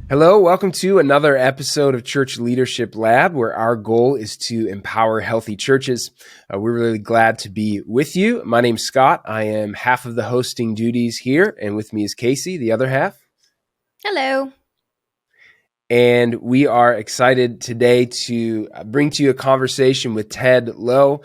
Hello, welcome to another episode of Church Leadership Lab, where our goal is to empower healthy churches. We're really glad to be with you. My name's Scott. I am half of the hosting duties here, and with me is Casey, the other half. Hello. And we are excited today to bring to you a conversation with Ted Lowe.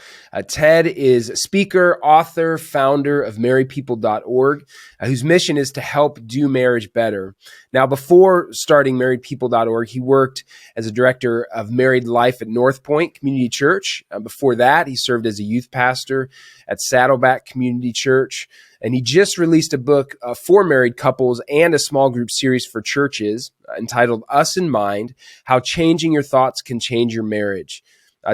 Ted is a speaker, author, founder of marriedpeople.org, whose mission is to help do marriage better. Now, before starting marriedpeople.org, he worked as a director of married life at North Point Community Church. Before that, he served as a youth pastor at Saddleback Community Church. And he just released a book for married couples and a small group series for churches entitled Us in Mind, How Changing Your Thoughts Can Change Your Marriage.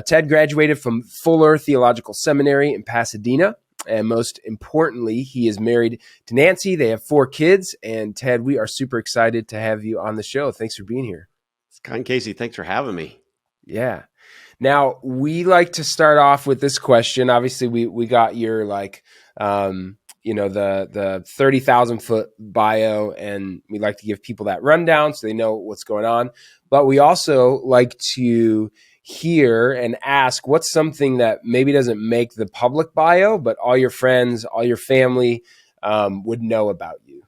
Ted graduated from Fuller Theological Seminary in Pasadena. And most importantly, he is married to Nancy. They have 4 kids. And Ted, we are super excited to have you on the show. Thanks for being here. Scott and Casey, thanks for having me. Yeah. Now, we like to start off with this question. Obviously, we got your the 30,000 foot bio, and we like to give people that rundown so they know what's going on. But we also like to hear and ask what's something that maybe doesn't make the public bio, but all your friends, all your family would know about you.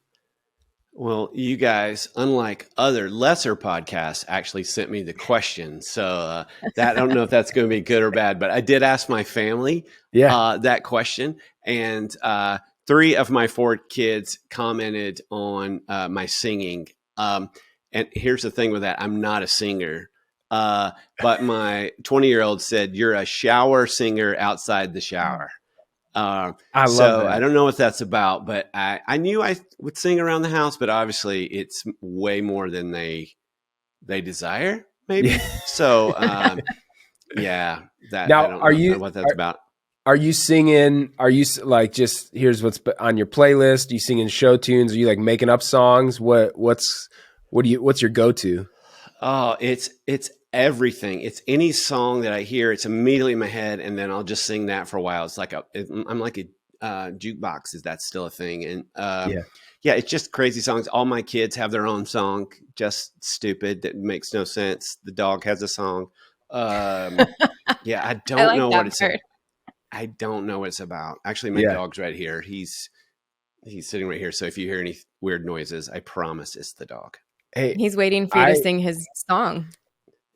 Well, you guys, unlike other lesser podcasts, actually sent me the question. So that I don't know if that's going to be good or bad, but I did ask my family that question. And 3 of my 4 kids commented on my singing. And here's the thing with that. I'm not a singer. But my 20-year-old said, "You're a shower singer outside the shower." I love that. I don't know what that's about, but I knew I would sing around the house, but obviously it's way more than they desire, maybe. So, yeah. Now, I don't know what that's about. Are you singing? Are you like just here's what's on your playlist? Are you singing show tunes? Are you like making up songs? What's your go-to? Oh, it's everything. It's any song that I hear. It's immediately in my head, and then I'll just sing that for a while. It's like I'm like a jukebox. Is that still a thing? And yeah, it's just crazy songs. All my kids have their own song. Just stupid. That makes no sense. The dog has a song. Yeah, I don't know what it's. I don't know what it's about. Actually, my dog's right here. He's sitting right here. So if you hear any weird noises, I promise it's the dog. Hey, he's waiting for you to sing his song.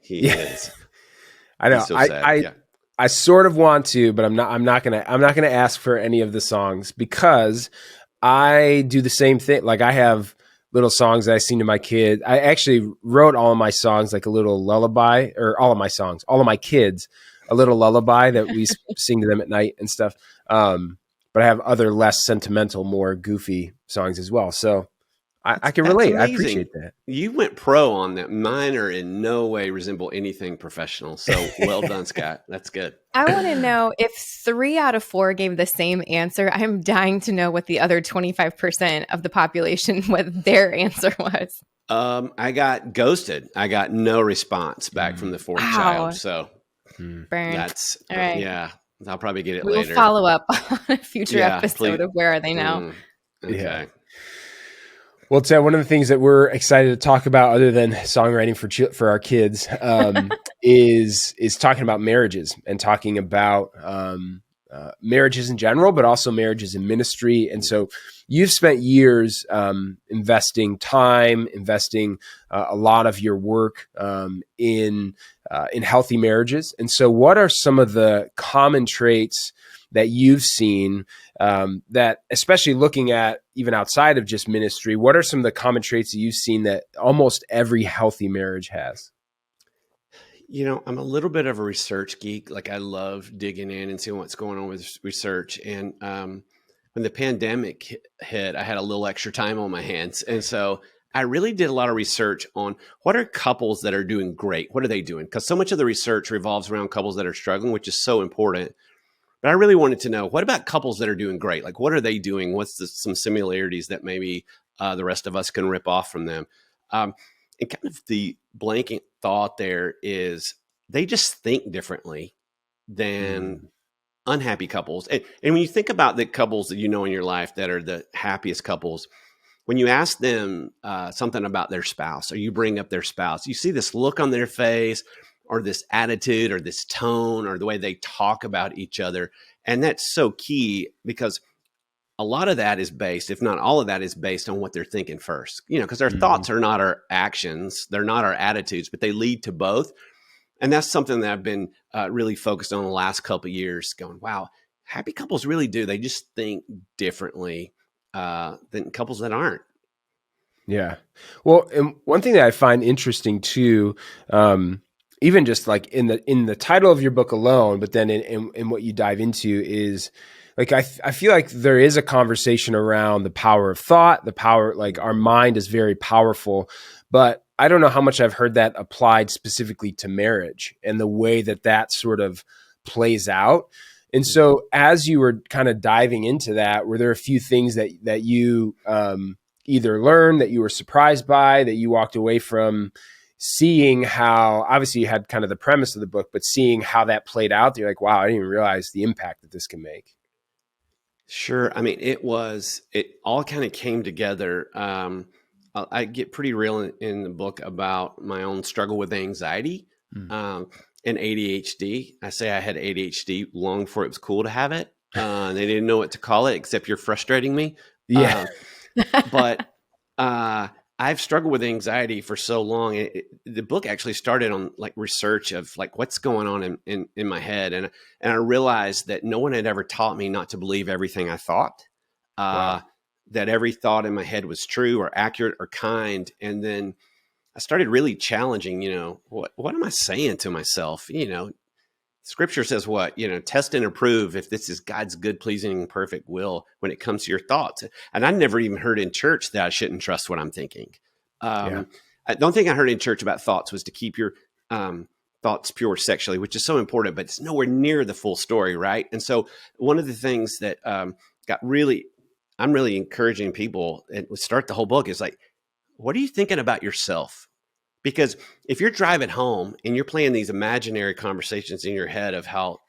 He is. I know. So sad. I sort of want to, but I'm not gonna ask for any of the songs because I do the same thing. Like I have little songs that I sing to my kids. I actually wrote all of my songs like a little lullaby, or all of my kids a little lullaby that we sing to them at night and stuff. But I have other less sentimental, more goofy songs as well. So I can relate. I appreciate that. You went pro on that. Mine are in no way resemble anything professional. So well done, Scott. That's good. I want to know if 3 out of 4 gave the same answer. I'm dying to know what the other 25% of the population, what their answer was. I got ghosted. I got no response back from the 4th child. So that's all right. Yeah. I'll probably get it later. We'll follow up on a future episode of Where Are They Now? Okay. Yeah. Well, Ted, one of the things that we're excited to talk about, other than songwriting for our kids, is talking about marriages and talking about marriages in general, but also marriages in ministry. And so, you've spent years investing time, investing a lot of your work in healthy marriages. And so, what are some of the common traits that you've seen that, especially looking at even outside of just ministry, what are some of the common traits that you've seen that almost every healthy marriage has? You know, I'm a little bit of a research geek. Like I love digging in and seeing what's going on with research. And when the pandemic hit, I had a little extra time on my hands. And so I really did a lot of research on what are couples that are doing great? What are they doing? Because so much of the research revolves around couples that are struggling, which is so important. But I really wanted to know, what about couples that are doing great? Like, what are they doing? What's some similarities that maybe the rest of us can rip off from them? And kind of the blanket thought there is they just think differently than unhappy couples. And when you think about the couples that you know in your life that are the happiest couples, when you ask them something about their spouse, or you bring up their spouse, you see this look on their face, or this attitude, or this tone, or the way they talk about each other. And that's so key, because a lot of that is based, if not all of that is based on what they're thinking first, because our Mhm. thoughts are not our actions. They're not our attitudes, but they lead to both. And that's something that I've been really focused on the last couple of years, going, wow, happy couples really do. They just think differently than couples that aren't. Yeah. Well, and one thing that I find interesting too, even just like in the title of your book alone, but then in what you dive into is like I feel like there is a conversation around the power of thought, the power, like our mind is very powerful, but I don't know how much I've heard that applied specifically to marriage and the way that that sort of plays out. And so as you were kind of diving into that, were there a few things that you either learned, that you were surprised by, that you walked away from seeing how, obviously you had kind of the premise of the book, but seeing how that played out, you're like, wow, I didn't even realize the impact that this can make. Sure. I mean, it all kind of came together. I get pretty real in the book about my own struggle with anxiety Mm. um, and ADHD. I say I had ADHD long before it was cool to have it. And they didn't know what to call it, except you're frustrating me. Yeah. Uh, but uh, I've struggled with anxiety for so long. The book actually started on like research of like what's going on in my head, and I realized that no one had ever taught me not to believe everything I thought. Wow. Uh, that every thought in my head was true or accurate or kind, and then I started really challenging. What am I saying to myself? Scripture says what, test and approve if this is God's good, pleasing, and perfect will when it comes to your thoughts. And I never even heard in church that I shouldn't trust what I'm thinking. Yeah. I don't think I heard in church about thoughts was to keep your thoughts pure sexually, which is so important, but it's nowhere near the full story, right? And so one of the things that I'm really encouraging people, and we start the whole book, is like, what are you thinking about yourself? Because if you're driving home and you're playing these imaginary conversations in your head of how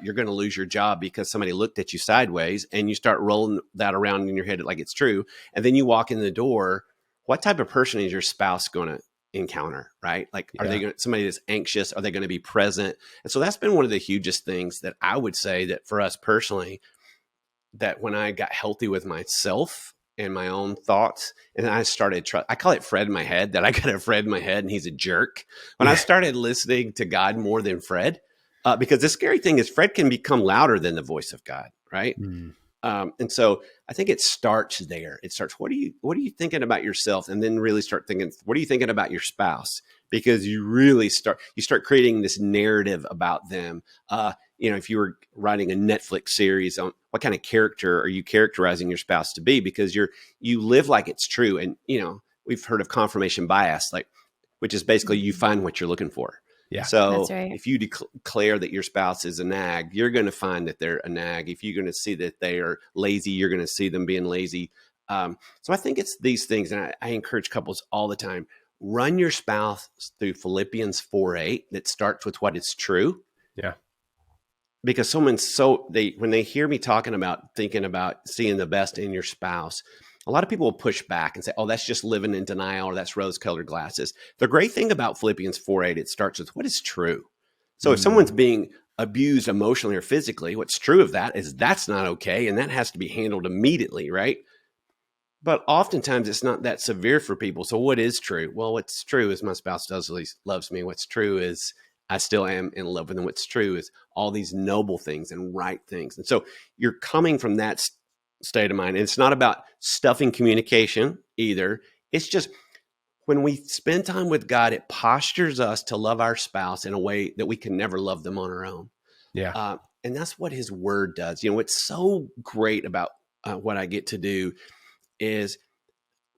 you're going to lose your job because somebody looked at you sideways, and you start rolling that around in your head like it's true, and then you walk in the door, what type of person is your spouse going to encounter, right? Like, are they Yeah. going to, somebody that's anxious? Are they going to be present? And so that's been one of the hugest things that I would say that for us personally, that when I got healthy with myself and my own thoughts, and I started, I call it Fred in my head, that I got a Fred in my head and he's a jerk. When I Yeah. started listening to God more than Fred, because the scary thing is Fred can become louder than the voice of God, right? Mm. And so I think it starts there. It starts, what are you thinking about yourself? And then really start thinking, what are you thinking about your spouse? Because you start creating this narrative about them. If you were writing a Netflix series on what kind of character are you characterizing your spouse to be, because you live like it's true. And, we've heard of confirmation bias, like, which is basically you find what you're looking for. Yeah. That's So right. if you declare that your spouse is a nag, you're going to find that they're a nag. If you're going to see that they are lazy, you're going to see them being lazy. So I think it's these things. And I encourage couples all the time, run your spouse through Philippians 4:8 that starts with what is true. Yeah. Because when they hear me talking about thinking about seeing the best in your spouse, a lot of people will push back and say, oh, that's just living in denial, or that's rose colored glasses. The great thing about Philippians 4:8, it starts with what is true. So if someone's Mm. being abused emotionally or physically, what's true of that is that's not okay. And that has to be handled immediately, right? But oftentimes it's not that severe for people. So what is true? Well, what's true is my spouse loves me. What's true is I still am in love with them. What's true is all these noble things and right things. And so you're coming from that state of mind. And it's not about stuffing communication either. It's just when we spend time with God, it postures us to love our spouse in a way that we can never love them on our own. Yeah. And that's what his word does. What's so great about what I get to do is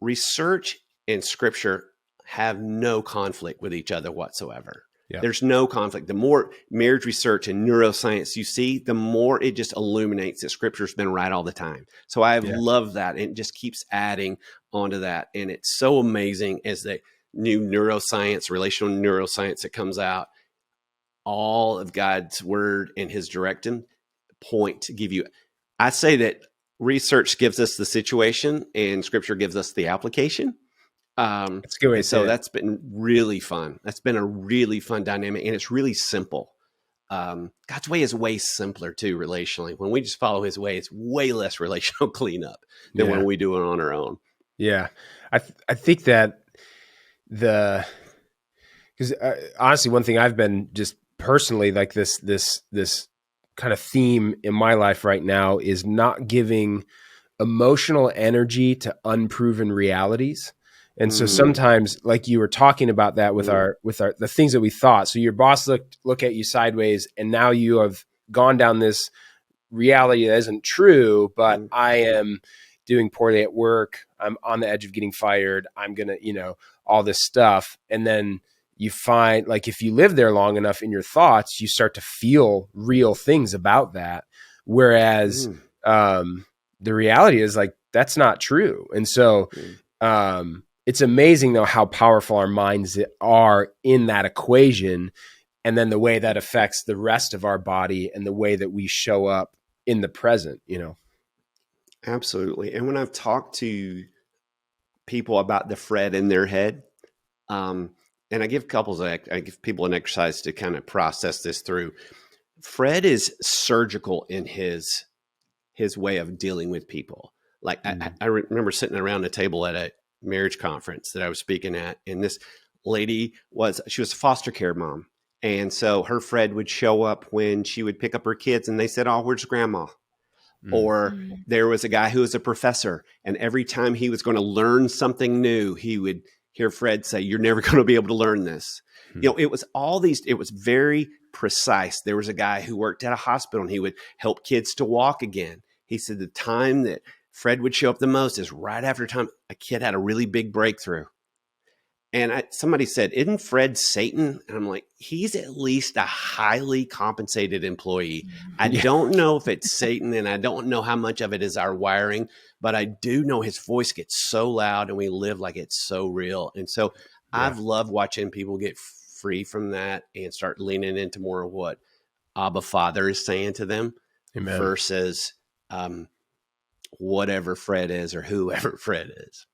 research and scripture have no conflict with each other whatsoever. Yeah. There's no conflict. The more marriage research and neuroscience you see, the more it just illuminates that scripture's been right all the time. So I've Yeah. loved that, and it just keeps adding onto that. And it's so amazing as the new neuroscience, relational neuroscience that comes out, all of God's word and his direction point to give you. I say that research gives us the situation and scripture gives us the application. That's a good way And to so say it. that's been really fun. That's been a really fun dynamic, and it's really simple. God's way is way simpler too, relationally. When we just follow his way, it's way less relational cleanup than Yeah. when we do it on our own. Yeah. I think that because honestly, one thing I've been just personally like this kind of theme in my life right now is not giving emotional energy to unproven realities. And so Mm, sometimes, like you were talking about that with mm, our the things that we thought. So your boss look at you sideways, and now you have gone down this reality that isn't true, but mm, I am doing poorly at work. I'm on the edge of getting fired. I'm going to, all this stuff. And then you find, like, if you live there long enough in your thoughts, you start to feel real things about that. Whereas mm, the reality is, like, that's not true. And so mm. it's amazing, though, how powerful our minds are in that equation. And then the way that affects the rest of our body and the way that we show up in the present. Absolutely. And when I've talked to people about the Fred in their head, um, and I give I give people an exercise to kind of process this through. Fred is surgical in his way of dealing with people. Like Mm. I remember sitting around a table at a marriage conference that I was speaking at, and this lady she was a foster care mom, and so her Fred would show up when she would pick up her kids, and they said, "Oh, where's grandma?" Mm. Or Mm. there was a guy who was a professor, and every time he was going to learn something new, he would hear Fred say, "You're never going to be able to learn this." Mm. It was it was very precise. There was a guy who worked at a hospital, and he would help kids to walk again. He said the time that Fred would show up the most is right after time a kid had a really big breakthrough. And somebody said, "Isn't Fred Satan?" And I'm like, he's at least a highly compensated employee. I Yeah. don't know if it's Satan, and I don't know how much of it is our wiring, but I do know his voice gets so loud and we live like it's so real. And so Yeah. I've loved watching people get free from that and start leaning into more of what Abba Father is saying to them Amen. versus whatever Fred is or whoever Fred is.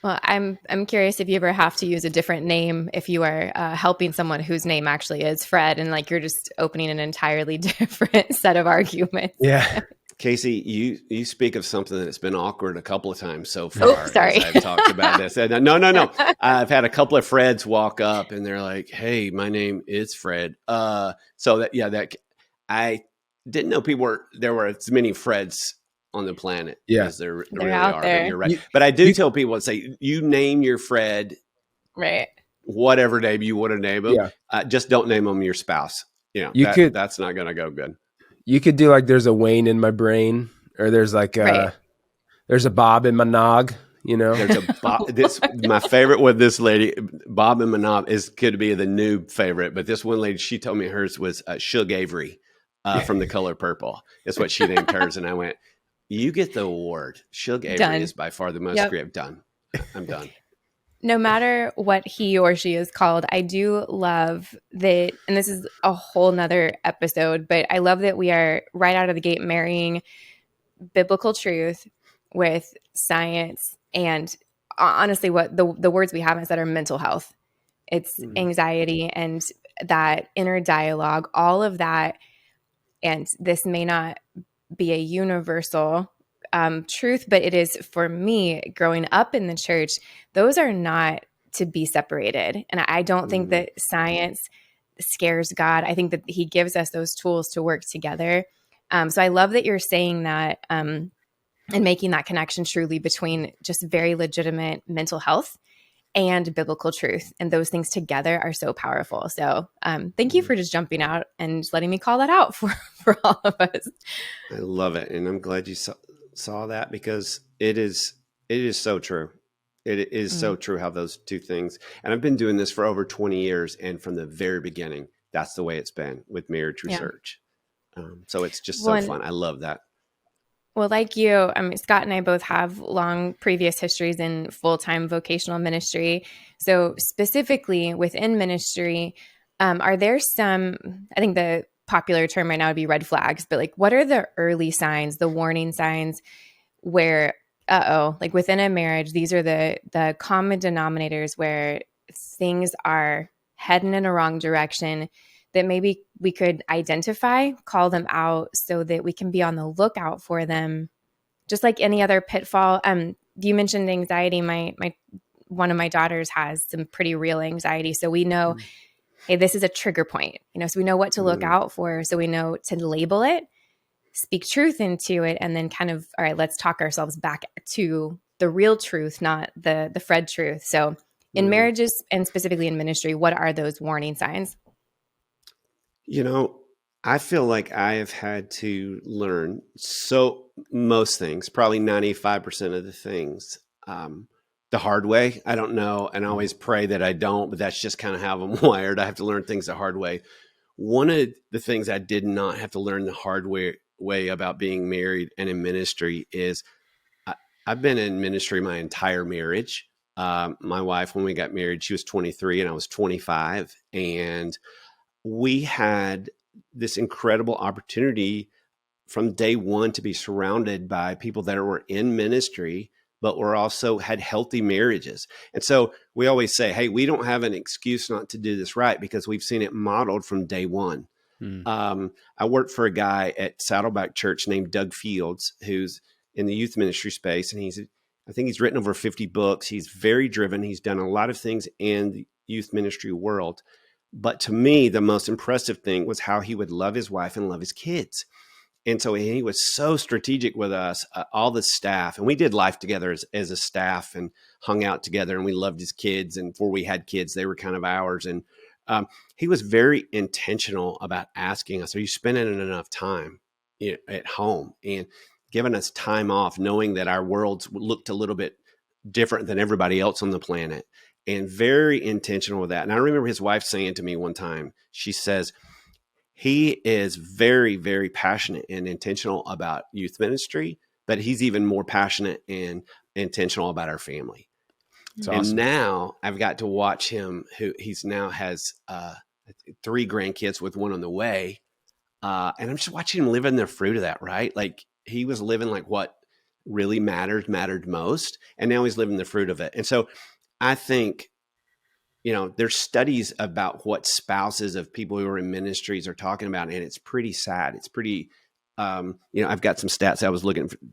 Well, I'm curious if you ever have to use a different name if you are helping someone whose name actually is Fred, and like you're just opening an entirely different set of arguments. Yeah. Casey, you speak of something that's been awkward a couple of times so Oh, far as sorry. I've talked about this. And no. I've had a couple of Freds walk up and they're like, "Hey, my name is Fred." So that I didn't know there were as many Freds on the planet Yeah. as there They're really out are. But there, you're right. You, But I do you, tell people, say, you name your Fred right? whatever name you want to name him. yeah. Just don't name him your spouse. You could, That's not going to go good. you could do like, there's a Wayne in my brain, or there's like Right. there's a Bob in my nog. There's a this my favorite with this lady, Bob and Manab could be the new favorite, but this one lady, she told me hers was Shug Avery from The Color Purple. That's what she named hers, and I went, "You get the award." Shug Avery Done. is by far the most Yep. creative. Done. I'm done. No matter what he or she is called, I do love that, and this is a whole nother episode, but I love that we are right out of the gate marrying biblical truth with science and honestly what the words we haven't said are mental health. It's anxiety and that inner dialogue, all of that. And this may not be a universal truth, but it is for me growing up in the church. Those are not to be separated. And I don't think that science scares God. I think that he gives us those tools to work together. So I love that you're saying that and making that connection truly between just very legitimate mental health and biblical truth. And those things together are so powerful. So thank you for just jumping out and letting me call that out for all of us. I love it, and I'm glad you saw that because it is so true. It is so true how those two things. And I've been doing this for over 20 years, and from the very beginning, that's the way it's been with marriage research. So it's just so fun. I love that. Well, like you, I mean, Scott and I both have long previous histories in full-time vocational ministry. So specifically within ministry, are there some, I think the popular term right now would be red flags, but like, what are the early signs, the warning signs where, like within a marriage, these are the common denominators where things are heading in a wrong direction that maybe we could identify, call them out so that we can be on the lookout for them, just like any other pitfall. You mentioned anxiety. My one of my daughters has some pretty real anxiety. So we know, hey, this is a trigger point, so we know what to look out for. So we know to label it, speak truth into it, and then kind of, all right, let's talk ourselves back to the real truth, not the Fred truth. So in marriages and specifically in ministry, what are those warning signs? I feel like I have had to learn most things, probably 95% of the things, the hard way. I don't know. And I always pray that I don't, but that's just kind of how I'm wired. I have to learn things the hard way. One of the things I did not have to learn the hard way about being married and in ministry is I've been in ministry my entire marriage. My wife, when we got married, she was 23 and I was 25. And we had this incredible opportunity from day one to be surrounded by people that were in ministry, but were also had healthy marriages. And so we always say, hey, we don't have an excuse not to do this right because we've seen it modeled from day one. I worked for a guy at Saddleback Church named Doug Fields, who's in the youth ministry space. And I think he's written over 50 books. He's very driven. He's done a lot of things in the youth ministry world. But to me, the most impressive thing was how he would love his wife and love his kids. And so he was so strategic with us, all the staff. And we did life together as a staff and hung out together. And we loved his kids. And before we had kids, they were kind of ours. And he was very intentional about asking us, are you spending enough time at home and giving us time off, knowing that our worlds looked a little bit different than everybody else on the planet, and very intentional with that. And I remember his wife saying to me one time, she says, he is very, very passionate and intentional about youth ministry, but he's even more passionate and intentional about our family. That's awesome. And now I've got to watch him, he's now has 3 grandkids with one on the way. And I'm just watching him living the fruit of that, right? Like he was living like what really mattered most. And now he's living the fruit of it. And so I think, there's studies about what spouses of people who are in ministries are talking about, and it's pretty sad. It's pretty, I've got some stats I was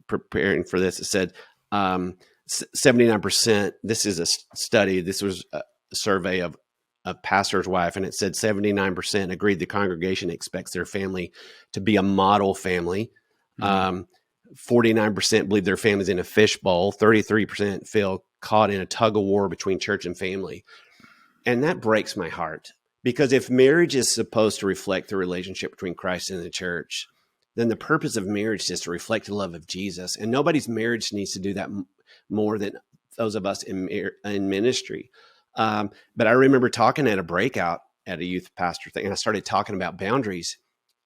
preparing for this. It said 79%, this is a study, this was a survey of a pastor's wife, and it said 79% agreed the congregation expects their family to be a model family. 49% believe their family's in a fishbowl. 33% feel caught in a tug of war between church and family. And that breaks my heart, because if marriage is supposed to reflect the relationship between Christ and the church, then the purpose of marriage is to reflect the love of Jesus. And nobody's marriage needs to do that more than those of us in ministry. But I remember talking at a breakout at a youth pastor thing, and I started talking about boundaries.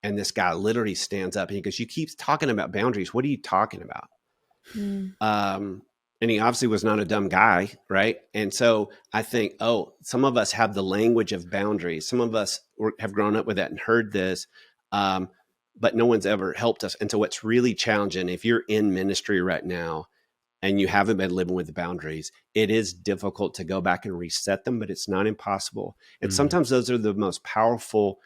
And this guy literally stands up and he goes, "You keep talking about boundaries. What are you talking about?" And he obviously was not a dumb guy, right? And so I think, some of us have the language of boundaries. Some of us have grown up with that and heard this, but no one's ever helped us. And so what's really challenging, if you're in ministry right now and you haven't been living with the boundaries, it is difficult to go back and reset them, but it's not impossible. And sometimes those are the most powerful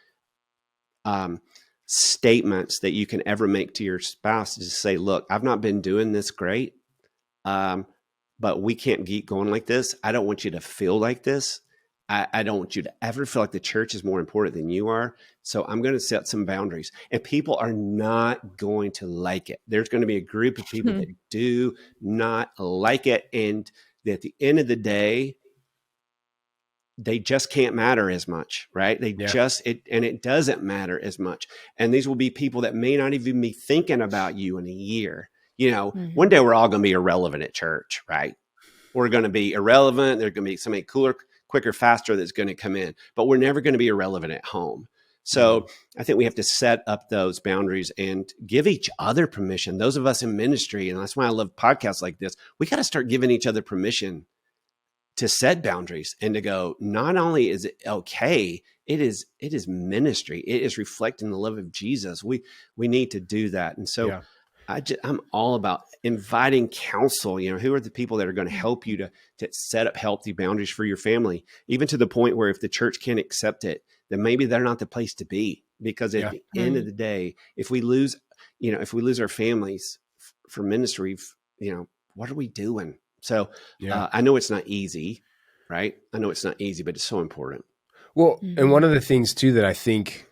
statements that you can ever make to your spouse, is to say, look, I've not been doing this great. But we can't keep going like this. I don't want you to feel like this. I don't want you to ever feel like the church is more important than you are. So I'm going to set some boundaries, and people are not going to like it. There's going to be a group of people that do not like it. And at the end of the day, they just can't matter as much, right? And it doesn't matter as much. And these will be people that may not even be thinking about you in a year. One day we're all going to be irrelevant at church, right? We're going to be irrelevant. There's going to be somebody cooler, quicker, faster that's going to come in, but we're never going to be irrelevant at home. So I think we have to set up those boundaries and give each other permission. Those of us in ministry, and that's why I love podcasts like this, we got to start giving each other permission to set boundaries and to go, not only is it okay it is ministry. It is reflecting the love of Jesus. We need to do that. And so Yeah. I'm all about inviting counsel. Who are the people that are going to help you to set up healthy boundaries for your family, even to the point where if the church can't accept it, then maybe they're not the place to be. Because at Yeah. the end of the day, if we lose our families for ministry, what are we doing? So Yeah. I know it's not easy, right? I know it's not easy, but it's so important. Well, and one Mhm. of the things too that I think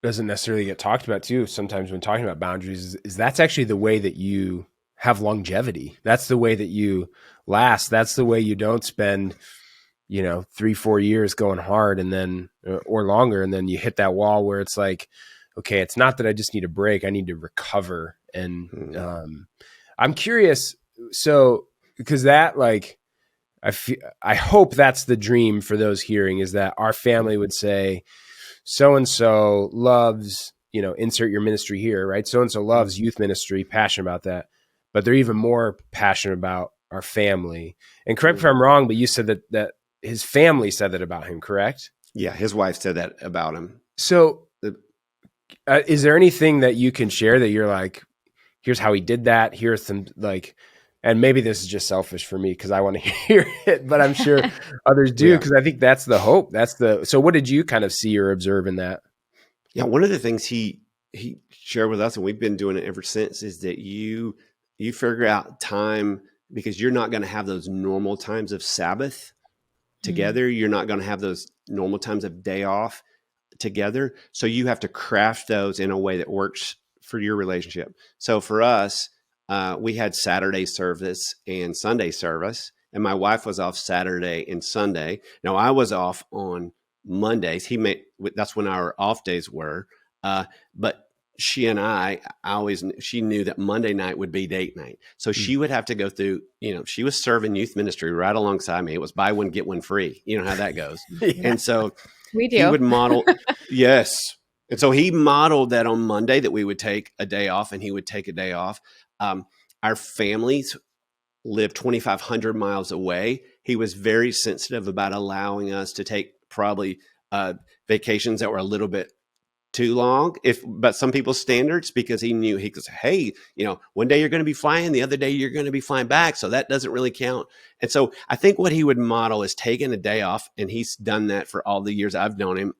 doesn't necessarily get talked about too sometimes when talking about boundaries is that's actually the way that you have longevity. That's the way that you last. That's the way you don't spend, 3-4 years going hard and then or longer, and then you hit that wall where it's like, okay, it's not that I just need a break, I need to recover. And Mm. I'm curious, so because that, like, I hope that's the dream for those hearing, is that our family would say, so and so loves, insert your ministry here, right? So and so loves youth ministry, passionate about that, but they're even more passionate about our family. And correct me if I'm wrong, but you said that his family said that about him, correct? Yeah, his wife said that about him. So, The- is there anything that you can share that you're like, here's how he did that? Here's some, like, and maybe this is just selfish for me because I want to hear it, but I'm sure others do, Yeah. because I think that's the hope. So what did you kind of see or observe in that? Yeah, one of the things he shared with us, and we've been doing it ever since, is that you figure out time, because you're not going to have those normal times of Sabbath Mm. together. You're not going to have those normal times of day off together. So you have to craft those in a way that works for your relationship. So for us, we had Saturday service and Sunday service, and my wife was off Saturday and Sunday. Now I was off on Mondays. That's when our off days were. But she and she knew that Monday night would be date night. So she would have to go through, she was serving youth ministry right alongside me. It was buy one, get one free. You know how that goes. Yeah. And so We he do. would model, yes. And so he modeled that on Monday, that we would take a day off and he would take a day off. Our families live 2,500 miles away. He was very sensitive about allowing us to take probably vacations that were a little bit too long, but some people's standards, because he knew, he goes, hey, one day you're going to be flying, the other day you're going to be flying back, so that doesn't really count. And so I think what he would model is taking a day off, and he's done that for all the years I've known him.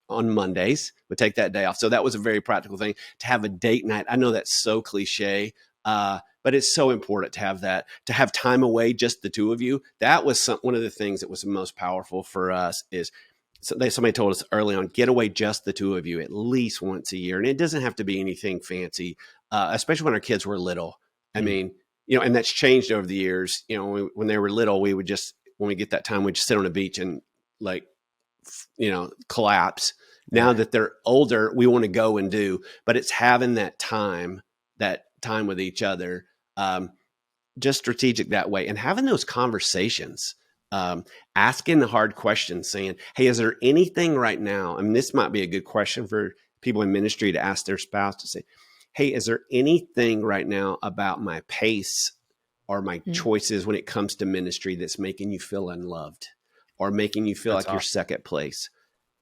On Mondays would take that day off. So that was a very practical thing, to have a date night. I know that's so cliche, but it's so important to have that, to have time away, just the two of you. That was one of the things that was the most powerful for us. Is somebody told us early on, get away just the two of you at least once a year. And it doesn't have to be anything fancy, especially when our kids were little. I mean, and that's changed over the years. When they were little, we would just, when we get that time, we'd just sit on a beach and, like, collapse. Yeah. Now that they're older, we want to go and do, but it's having that time with each other, just strategic that way, and having those conversations, asking the hard questions, saying, hey, is there anything right now? I mean, this might be a good question for people in ministry to ask their spouse, to say, hey, is there anything right now about my pace or my choices when it comes to ministry that's making you feel unloved, or making you feel That's like you're awesome. second place?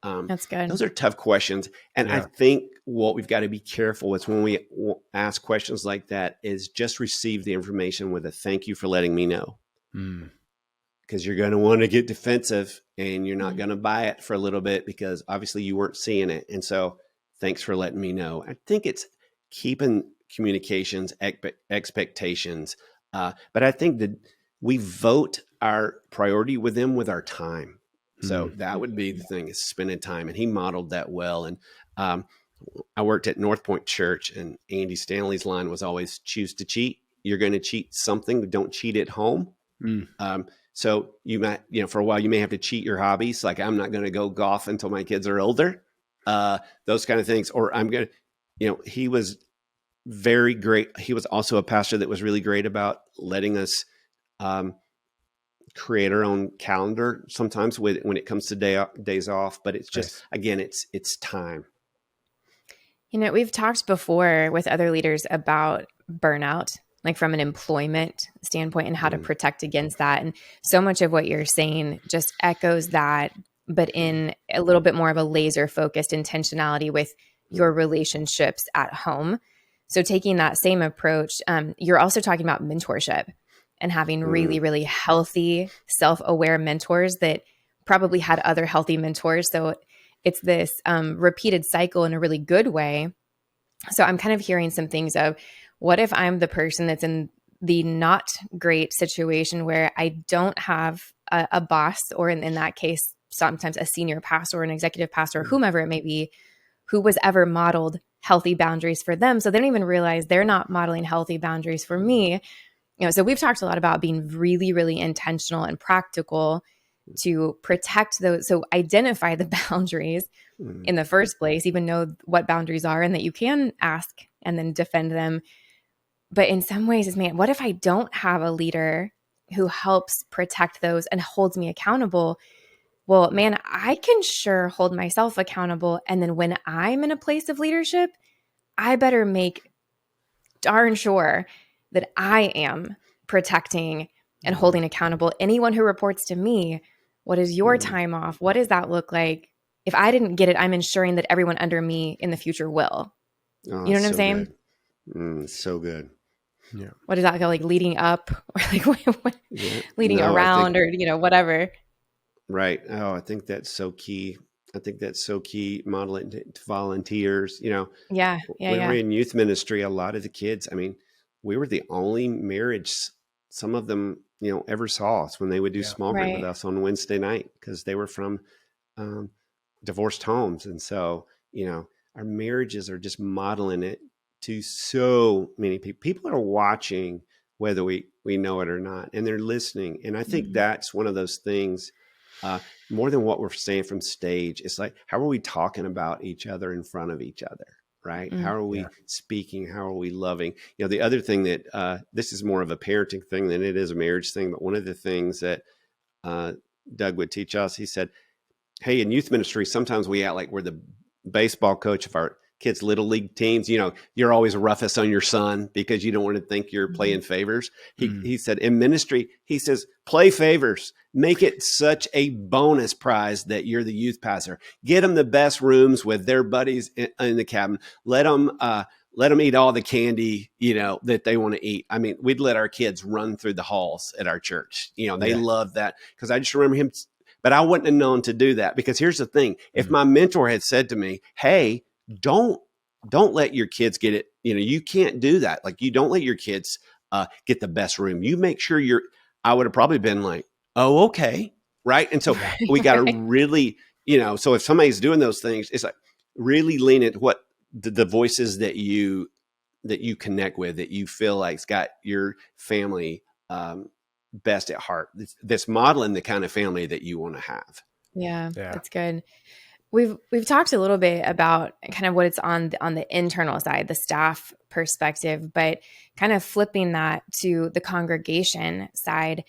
That's good. Those are tough questions. And I Yeah. think what we've got to be careful with when we ask questions like that is just receive the information with a thank you for letting me know. Because you're going to want to get defensive, and you're not going to buy it for a little bit, because obviously you weren't seeing it. And so thanks for letting me know. I think it's keeping communications, expectations. But I think that we vote our priority with them with our time. So that would be the thing, is spending time. And he modeled that well. And I worked at North Point Church, and Andy Stanley's line was always, choose to cheat. You're going to cheat something, but don't cheat at home. So you might, for a while, you may have to cheat your hobbies. Like, I'm not going to go golf until my kids are older. Those kind of things. Or I'm going to, he was very great. He was also a pastor that was really great about letting us create our own calendar sometimes when it comes to days off. But it's just, Nice. again, it's time. We've talked before with other leaders about burnout, like from an employment standpoint, and how to protect against that. And so much of what you're saying just echoes that. but in a little bit more of a laser focused intentionality with your relationships at home. So taking that same approach, you're also talking about mentorship and having really, really healthy, self-aware mentors that probably had other healthy mentors. So it's this repeated cycle in a really good way. So I'm kind of hearing some things of, what if I'm the person that's in the not great situation where I don't have a boss, or in that case, sometimes a senior pastor or an executive pastor, or whomever it may be, who was ever modeled healthy boundaries for them. So they don't even realize they're not modeling healthy boundaries for me. So we've talked a lot about being really, really intentional and practical to protect those. So identify the boundaries in the first place, even know what boundaries are and that you can ask and then defend them. But in some ways, it's, man, what if I don't have a leader who helps protect those and holds me accountable? Well, man, I can sure hold myself accountable. And then when I'm in a place of leadership, I better make darn sure that I am protecting and holding accountable anyone who reports to me. What is your time off? What does that look like? If I didn't get it, I'm ensuring that everyone under me in the future will. Oh, You know what I'm so saying? good. So good. Yeah. What does that feel like, leading up or like Yeah. leading No, I think, around, or, whatever? right. Oh, I think that's so key. I think that's so key. Modeling to volunteers. Yeah. Yeah. When Yeah. we're in youth ministry, a lot of the kids, I mean, we were the only marriage some of them, ever saw us when they would do Yeah. small group with Right. us on Wednesday night, because they were from um, divorced homes. And so, our marriages are just modeling it to so many people. People are watching whether we know it or not, and they're listening. And I think Mhm. that's one of those things, uh, more than what we're saying from stage. It's like, how are we talking about each other in front of each other? Right? How Mm. are Yeah. we speaking? How are we loving? The other thing that this is more of a parenting thing than it is a marriage thing. But one of the things that uh, Doug would teach us, he said, hey, in youth ministry, sometimes we act like we're the baseball coach of our kids' little league teams. You're always roughest on your son because you don't want to think you're playing favors. He said, in ministry, he says, play favors. Make it such a bonus prize that you're the youth pastor. Get them the best rooms with their buddies in the cabin. Let them eat all the candy, that they want to eat. I mean, we'd let our kids run through the halls at our church. They love that, because I just remember him. But I wouldn't have known to do that, because here's the thing. If my mentor had said to me, hey, don't let your kids get it. You can't do that. Like, you don't let your kids get the best room. You make sure I would have probably been like, oh, okay. Right. And so we got to Right. really, so if somebody's doing those things, it's like really lean into what the voices that you connect with, that you feel like's got your family best at heart. That's modeling the kind of family that you want to have. Yeah, Yeah. that's good. We've talked a little bit about kind of what it's on the internal side, the staff perspective, but kind of flipping that to the congregation side.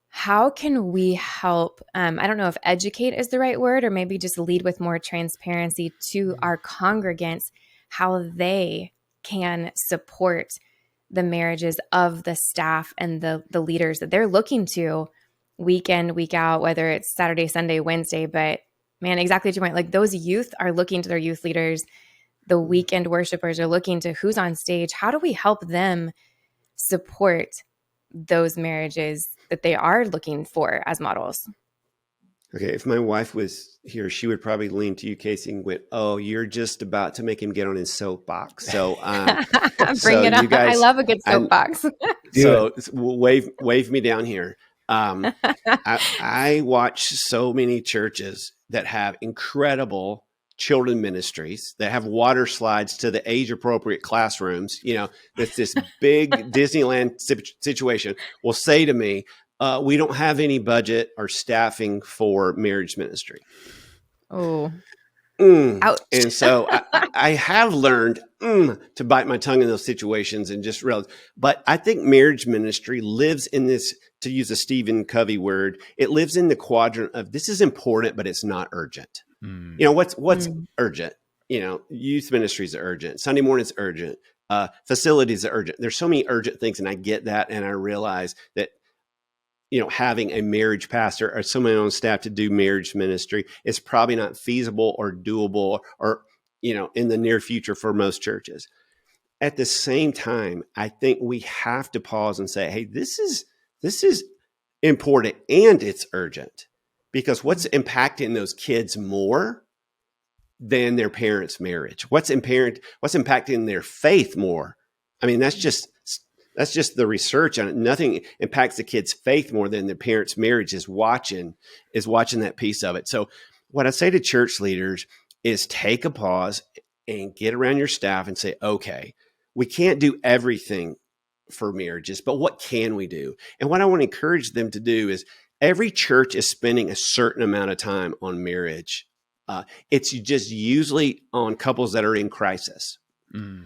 How can we help? I don't know if educate is the right word, or maybe just lead with more transparency to our congregants, how they can support the marriages of the staff and the leaders that they're looking to week in, week out, whether it's Saturday, Sunday, Wednesday. But man, exactly to your point, like, those youth are looking to their youth leaders. The weekend worshipers are looking to who's on stage. How do we help them support those marriages that they are looking for as models? Okay, if my wife was here, she would probably lean to you, Casey, and went, "Oh, you're just about to make him get on his soapbox." So, Bring it on. you I guys, love a good soapbox. Do wave me down here. I watch so many churches that have incredible children ministries, that have water slides to the age appropriate classrooms. That's this big Disneyland situation. Will say to me, we don't have any budget or staffing for marriage ministry. Oh, And ouch. so I have learned to bite my tongue in those situations and just realize. But I think marriage ministry lives in this, to use a Stephen Covey word, it lives in the quadrant of, this is important, but it's not urgent. What's urgent? Youth ministries are urgent. Sunday mornings are urgent. Facilities are urgent. There's so many urgent things, and I get that, and I realize that having a marriage pastor or someone on staff to do marriage ministry is probably not feasible or doable or in the near future for most churches. At the same time, I think we have to pause and say, hey, this is important and it's urgent, because what's impacting those kids more than their parents' marriage? What's impacting their faith more? I mean, that's just the research on it. Nothing impacts the kid's faith more than their parents' marriage is watching that piece of it. So what I say to church leaders is take a pause and get around your staff and say, okay, we can't do everything for marriages, but what can we do? And what I want to encourage them to do is, every church is spending a certain amount of time on marriage. It's just usually on couples that are in crisis. Mm.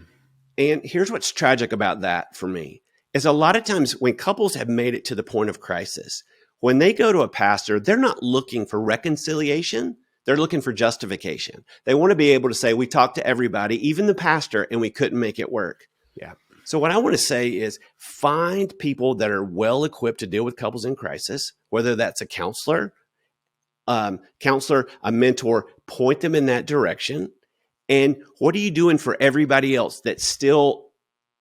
And here's what's tragic about that for me is a lot of times when couples have made it to the point of crisis, when they go to a pastor, they're not looking for reconciliation. They're looking for justification. They want to be able to say, we talked to everybody, even the pastor, and we couldn't make it work. Yeah. So what I want to say is find people that are well equipped to deal with couples in crisis, whether that's a counselor, a mentor, point them in that direction. And what are you doing for everybody else that's still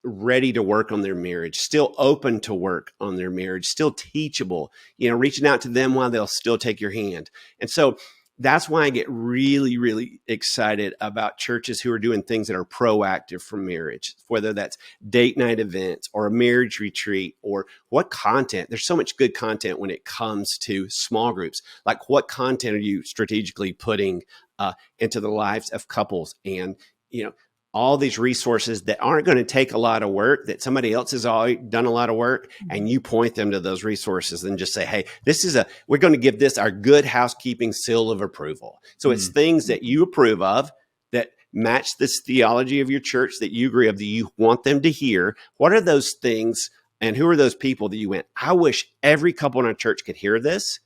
ready to work on their marriage, still open to work on their marriage, still teachable, reaching out to them while they'll still take your hand. And so that's why I get really, really excited about churches who are doing things that are proactive for marriage, whether that's date night events or a marriage retreat, or what content. There's so much good content when it comes to small groups. Like, what content are you strategically putting into the lives of couples? And, all these resources that aren't going to take a lot of work, that somebody else has already done a lot of work, and you point them to those resources and just say, hey, we're going to give this our good housekeeping seal of approval. So it's things that you approve of, that match this theology of your church that you agree of, that you want them to hear. What are those things, and who are those people that you went, I wish every couple in our church could hear this?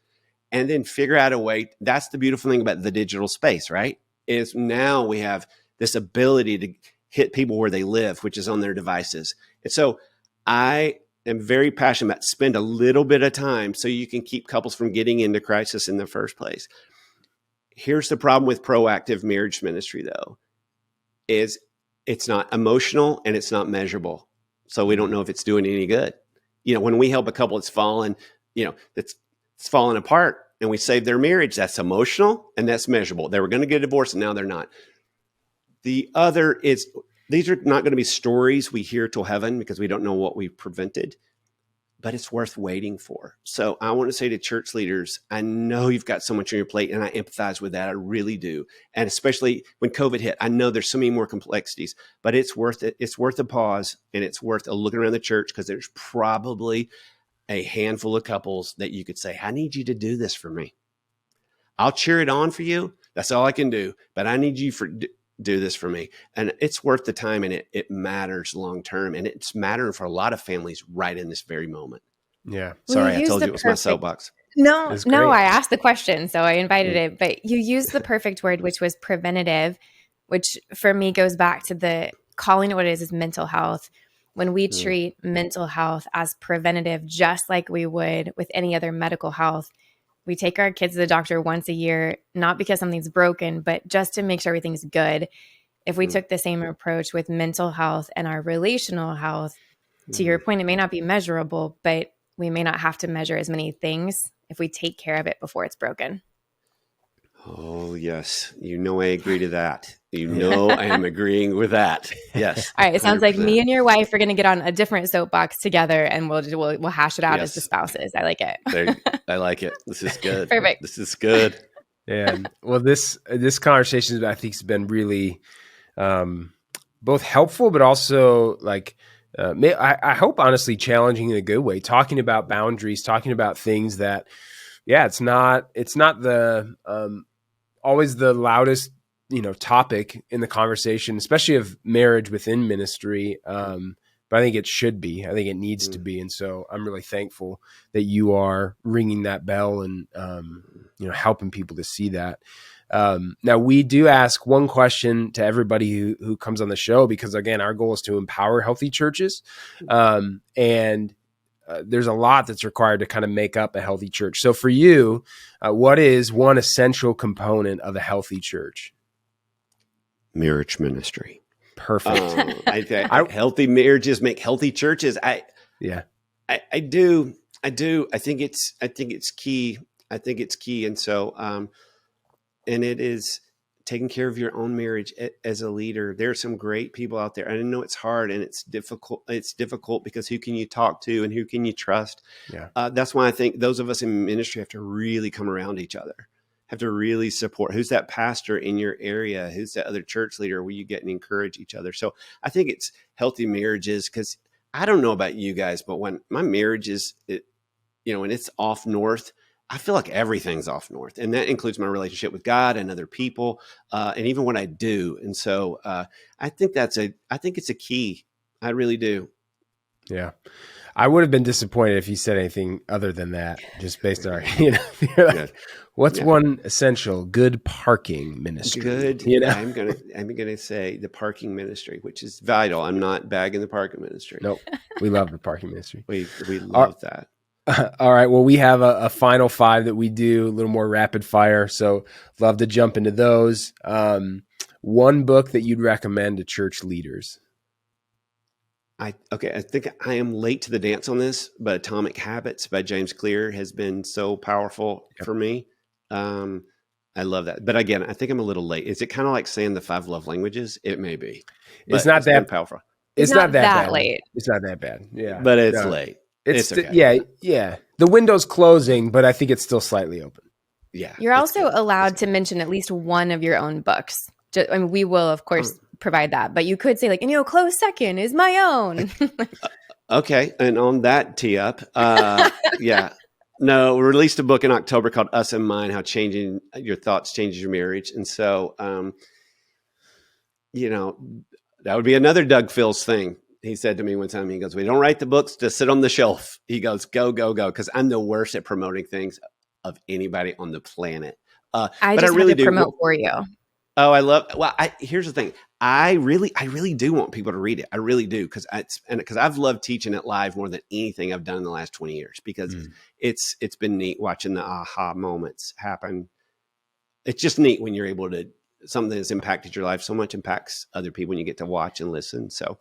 And then figure out a way. That's the beautiful thing about the digital space, right? Is now we have this ability to hit people where they live, which is on their devices. And so I am very passionate about spend a little bit of time so you can keep couples from getting into crisis in the first place. Here's the problem with proactive marriage ministry, though, is it's not emotional and it's not measurable. So we don't know if it's doing any good. When we help a couple that's fallen, it's fallen apart, and we save their marriage, that's emotional and that's measurable. They were going to get a divorce and now they're not. The other is, these are not going to be stories we hear till heaven because we don't know what we prevented, but it's worth waiting for. So I want to say to church leaders, I know you've got so much on your plate, and I empathize with that. I really do. And especially when COVID hit, I know there's so many more complexities, but it's worth it. It's worth a pause, and it's worth a look around the church, because there's probably a handful of couples that you could say, I need you to do this for me. I'll cheer it on for you. That's all I can do, but I need you do this for me. And it's worth the time, and it matters long term, and it's mattering for a lot of families right in this very moment. Yeah. Sorry, I told you it was my soapbox. No, I asked the question, so I invited it, but you used the perfect word, which was preventative, which for me goes back to the calling it what it is mental health. When we treat mental health as preventative, just like we would with any other medical health, we take our kids to the doctor once a year, not because something's broken, but just to make sure everything's good. If we took the same approach with mental health and our relational health, to your point, it may not be measurable, but we may not have to measure as many things if we take care of it before it's broken. Oh, yes. I agree to that. I am agreeing with that. Yes. All right. It sounds 100%. Like me and your wife are going to get on a different soapbox together, and we'll hash it out as the spouses. I like it. I like it. This is good. Perfect. This is good. And well, this conversation, I think, has been really both helpful, but also I hope honestly challenging in a good way, talking about boundaries, talking about things that, it's not the always the loudest, topic in the conversation, especially of marriage within ministry. But I think it should be. I think it needs to be. And so I'm really thankful that you are ringing that bell and, helping people to see that. Now, we do ask one question to everybody who comes on the show, because, again, our goal is to empower healthy churches. And there's a lot that's required to kind of make up a healthy church. So for you, what is one essential component of a healthy church? Marriage ministry. Perfect. Healthy marriages make healthy churches. I do. I think it's key. And so, and it is taking care of your own marriage as a leader. There are some great people out there. I know it's hard and it's difficult. It's difficult because who can you talk to and who can you trust? Yeah. That's why I think those of us in ministry have to really come around each other, have to really support. Who's that pastor in your area? Who's that other church leader where you get and encourage each other? So I think it's healthy marriages, because I don't know about you guys, but when my marriage is, when it's off north, I feel like everything's off north, and that includes my relationship with God and other people, and even what I do. And so I think it's a key. I really do. Yeah. I would have been disappointed if you said anything other than that, just based on, what's one essential good parking ministry? Good. I'm gonna say the parking ministry, which is vital. I'm not bagging the parking ministry. Nope. We love the parking ministry. We love that. All right. Well, we have a final 5 that we do, a little more rapid fire. So love to jump into those. One book that you'd recommend to church leaders. I think I am late to the dance on this, but Atomic Habits by James Clear has been so powerful for me. I love that. But again, I think I'm a little late. Is it kind of like saying the 5 love languages? It may be. It's not that powerful. It's not that bad. late. It's not that bad. Yeah. But it's late. It's okay. Yeah. The window's closing, but I think it's still slightly open. Yeah. You're also allowed to mention at least one of your own books. We will, of course, provide that, but you could say like, close second is my own. Okay. And on that tee up, yeah. No, we released a book in October called Us and Mine, How Changing Your Thoughts Changes Your Marriage. And so, that would be another Doug Phil's thing. He said to me one time, he goes, we don't write the books to sit on the shelf. He goes, go, go, go. Because I'm the worst at promoting things of anybody on the planet. I just really have to promote for you. Oh, here's the thing. I really do want people to read it. I really do. Because I've loved teaching it live more than anything I've done in the last 20 years, because it's been neat watching the aha moments happen. It's just neat when you're able to, something that's impacted your life so much impacts other people when you get to watch and listen. So,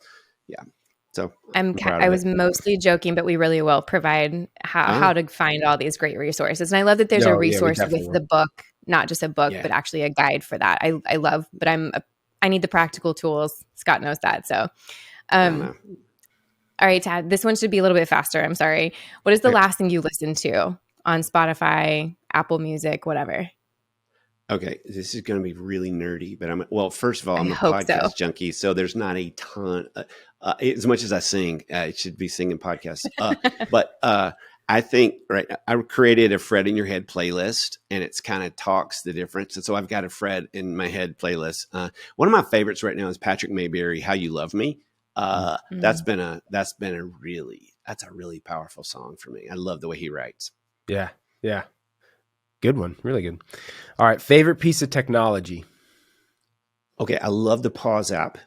yeah. So I was mostly joking, but we really will provide how to find all these great resources. And I love that there's a resource with the book, not just a book, but actually a guide for that. I love, but I need the practical tools. Scott knows that. So, all right, Tad, this one should be a little bit faster. I'm sorry. What is the last thing you listened to on Spotify, Apple Music, whatever? Okay, this is going to be really nerdy, but first of all, I'm a podcast junkie, so there's not a ton. As much as I sing, I should be singing podcasts. But I think, I created a Fred in Your Head playlist, and it's kind of talks the difference. And so I've got a Fred in my head playlist. One of my favorites right now is Patrick Mayberry, How You Love Me. That's a really powerful song for me. I love the way he writes. Yeah. Yeah. Good one. Really good. All right. Favorite piece of technology? Okay. I love the Pause app.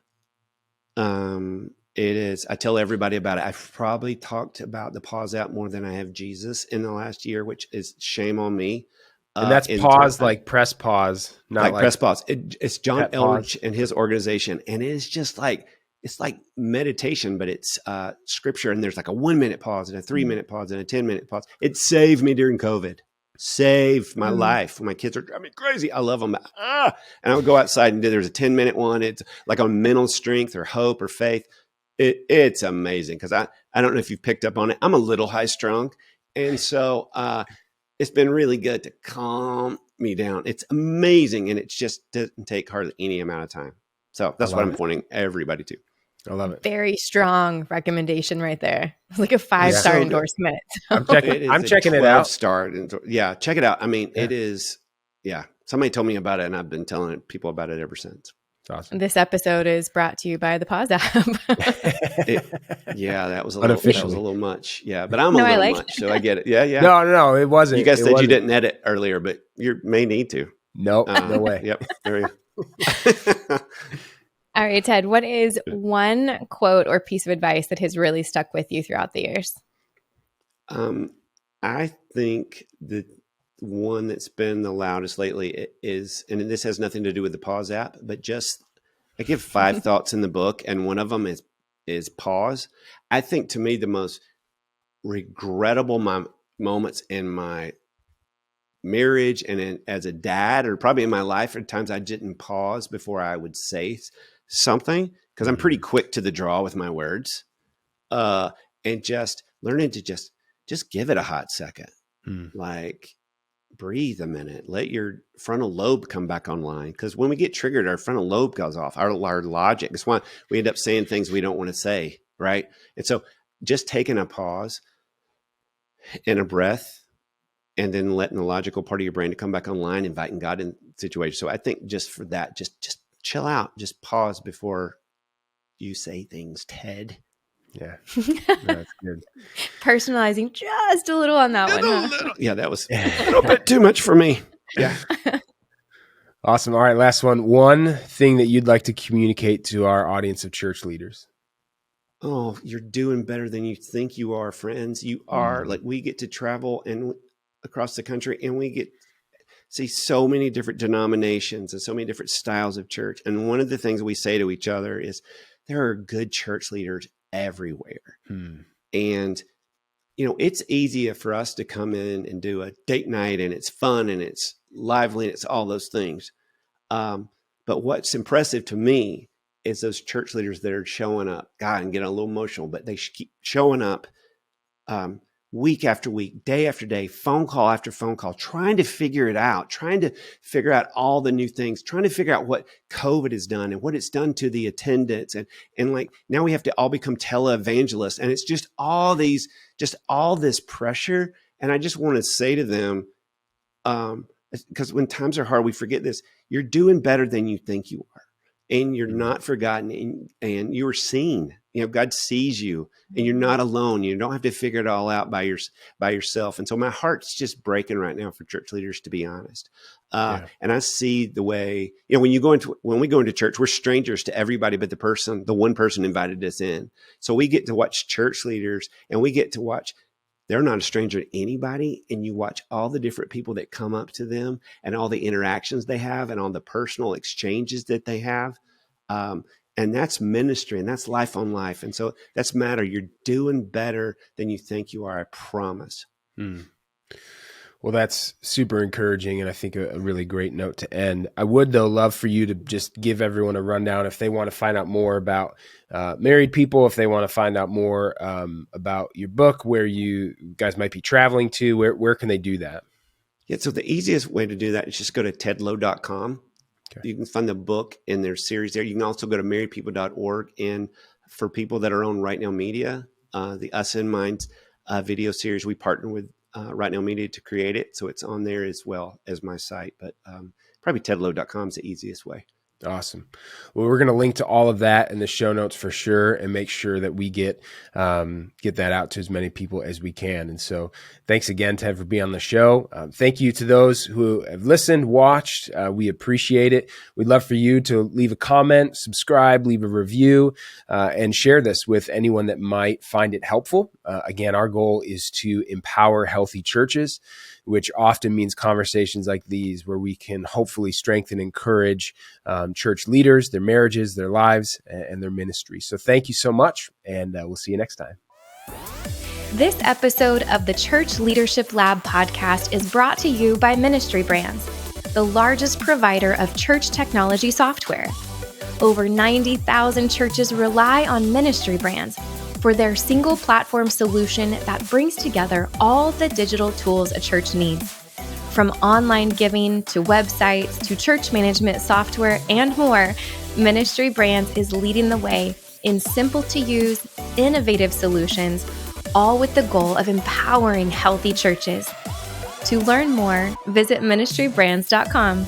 It is, I tell everybody about it. I've probably talked about the Pause app more than I have Jesus in the last year, which is shame on me. And that's pause, like press pause, not like press pause. It's John Eldridge and his organization. And it is just like, it's like meditation, but it's scripture. And there's like a 1 minute pause and a 3 minute pause and a 10 minute pause. It saved me during COVID. Saved my life. When my kids are driving me crazy, I love them. And I would go outside and there's a 10-minute one. It's like on mental strength or hope or faith. It's amazing, because I don't know if you've picked up on it. I'm a little high strung. And so it's been really good to calm me down. It's amazing. And it just doesn't take hardly any amount of time. So that's what I'm pointing everybody to. I love it. Very strong recommendation right there. It's like a 5-star endorsement. I'm checking it out. Yeah, check it out. I mean, it is. Yeah, somebody told me about it, and I've been telling people about it ever since. It's awesome. This episode is brought to you by the Pause app. That was a little much. Yeah, but I'm a little much, so I get it. Yeah. No, it wasn't. You guys said you didn't edit earlier, but you may need to. Nope, no way. Yep, there you go. All right, Ted, what is one quote or piece of advice that has really stuck with you throughout the years? I think the one that's been the loudest lately is, and this has nothing to do with the pause app, but just I give 5 thoughts in the book, and one of them is pause. I think to me the most regrettable moments in my marriage and as a dad, or probably in my life, at times I didn't pause before I would say something, because I'm pretty quick to the draw with my words, and just learning to just give it a hot second. Like, breathe a minute, let your frontal lobe come back online. Because when we get triggered, our frontal lobe goes off, our logic. That's why we end up saying things we don't want to say, right? And so just taking a pause and a breath, and then letting the logical part of your brain to come back online, inviting God in situations. So I think just for that, just chill out, just pause before you say things, Ted. Yeah, that's good. Personalizing just a little on that one, huh? Little. Yeah, that was a little bit too much for me. Yeah. Awesome. All right, last one. One thing that you'd like to communicate to our audience of church leaders. Oh, you're doing better than you think you are, friends. You are. Like, we get to travel and across the country, and we get see so many different denominations and so many different styles of church. And one of the things we say to each other is there are good church leaders everywhere. And, it's easier for us to come in and do a date night, and it's fun and it's lively and it's all those things. But what's impressive to me is those church leaders that are showing up. God, I'm getting a little emotional, but they keep showing up week after week, day after day, phone call after phone call, trying to figure it out, trying to figure out all the new things, trying to figure out what COVID has done and what it's done to the attendance. And like, now we have to all become televangelists. And it's just all this pressure. And I just want to say to them, because when times are hard, we forget this. You're doing better than you think you are. And you're not forgotten, and you are seen. God sees you, and you're not alone. You don't have to figure it all out by yourself. And so my heart's just breaking right now for church leaders, to be honest. And I see the way, when we go into church, we're strangers to everybody but the one person invited us in. So we get to watch church leaders, and we get to watch. They're not a stranger to anybody. And you watch all the different people that come up to them and all the interactions they have and all the personal exchanges that they have. And that's ministry, and that's life on life. And so that's matter. You're doing better than you think you are. I promise. Well, that's super encouraging, and I think a really great note to end. I would, though, love for you to just give everyone a rundown if they want to find out more about married people, if they want to find out more about your book, where you guys might be traveling to, where can they do that? Yeah, so the easiest way to do that is just go to tedlowe.com. Okay. You can find the book and their series there. You can also go to marriedpeople.org. And for people that are on Right Now Media, the Us in Minds video series, we partner with Right Now Media to create it. So it's on there as well as my site. But probably tedlowe.com is the easiest way. Awesome. Well, we're going to link to all of that in the show notes for sure, and make sure that we get that out to as many people as we can. And so thanks again, Ted, for being on the show. Thank you to those who have listened, watched. We appreciate it. We'd love for you to leave a comment, subscribe, leave a review, and share this with anyone that might find it helpful. Again, our goal is to empower healthy churches, which often means conversations like these where we can hopefully strengthen and encourage church leaders, their marriages, their lives, and their ministry. So thank you so much, and we'll see you next time. This episode of the Church Leadership Lab podcast is brought to you by Ministry Brands, the largest provider of church technology software. Over 90,000 churches rely on Ministry Brands for their single platform solution that brings together all the digital tools a church needs. From online giving to websites to church management software and more, Ministry Brands is leading the way in simple to use, innovative solutions, all with the goal of empowering healthy churches. To learn more, visit ministrybrands.com.